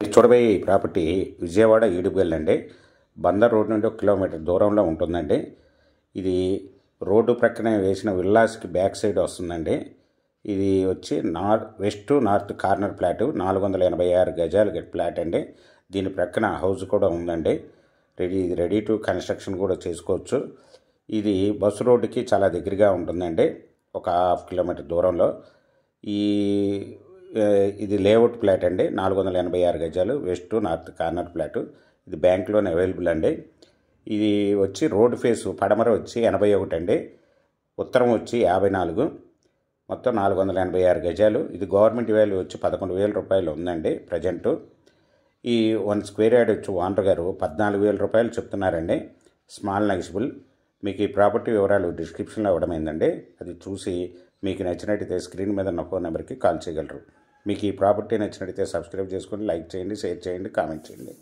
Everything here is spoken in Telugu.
మీరు చూడబోయే ఈ ప్రాపర్టీ విజయవాడ ఈడుపుగల్ అండి. బందర్ రోడ్ నుండి 1 కిలోమీటర్ దూరంలో ఉంటుందండి. ఇది రోడ్డు ప్రక్కనే వేసిన విల్లాస్కి బ్యాక్ సైడ్ వస్తుందండి. ఇది వచ్చి వెస్ట్ నార్త్ కార్నర్ ప్లాటు 486 గజాలు ప్లాట్ అండి. దీని ప్రక్కన హౌస్ కూడా ఉందండి. రెడీ టు కన్స్ట్రక్షన్ కూడా చేసుకోవచ్చు. ఇది బస్సు రోడ్డుకి చాలా దగ్గరగా ఉంటుందండి, ఒక 1/2 కిలోమీటర్ దూరంలో. ఇది లేఅవుట్ ప్లాట్ అండి, 486 గజాలు, వెస్ట్ నార్త్ కార్నర్ ప్లాటు. ఇది బ్యాంక్లోనే అవైలబుల్ అండి. ఇది వచ్చి రోడ్ ఫేసు పడమర వచ్చి 81 అండి, ఉత్తరం వచ్చి 54, మొత్తం 486 గజాలు. ఇది గవర్నమెంట్ వాల్యూ వచ్చి 11,000 రూపాయలు ఉందండి ప్రజెంటు. ఈ 1 స్క్వేర్ యార్డ్ వచ్చి ఓనర్ గారు 14,000 రూపాయలు చెప్తున్నారండి, స్మాల్ నెగిషిబుల్. మీకు ఈ ప్రాపర్టీ వివరాలు డిస్క్రిప్షన్లో ఇవ్వడమైందండి. అది చూసి మీకు నచ్చినట్టయితే స్క్రీన్ మీద ఉన్న ఫోన్ నెంబర్కి కాల్ చేయగలరు. మీకు ఈ ప్రాపర్టీ నచ్చినట్టయితే సబ్స్క్రైబ్ చేసుకొని లైక్ చేయండి, షేర్ చేయండి, కామెంట్ చేయండి.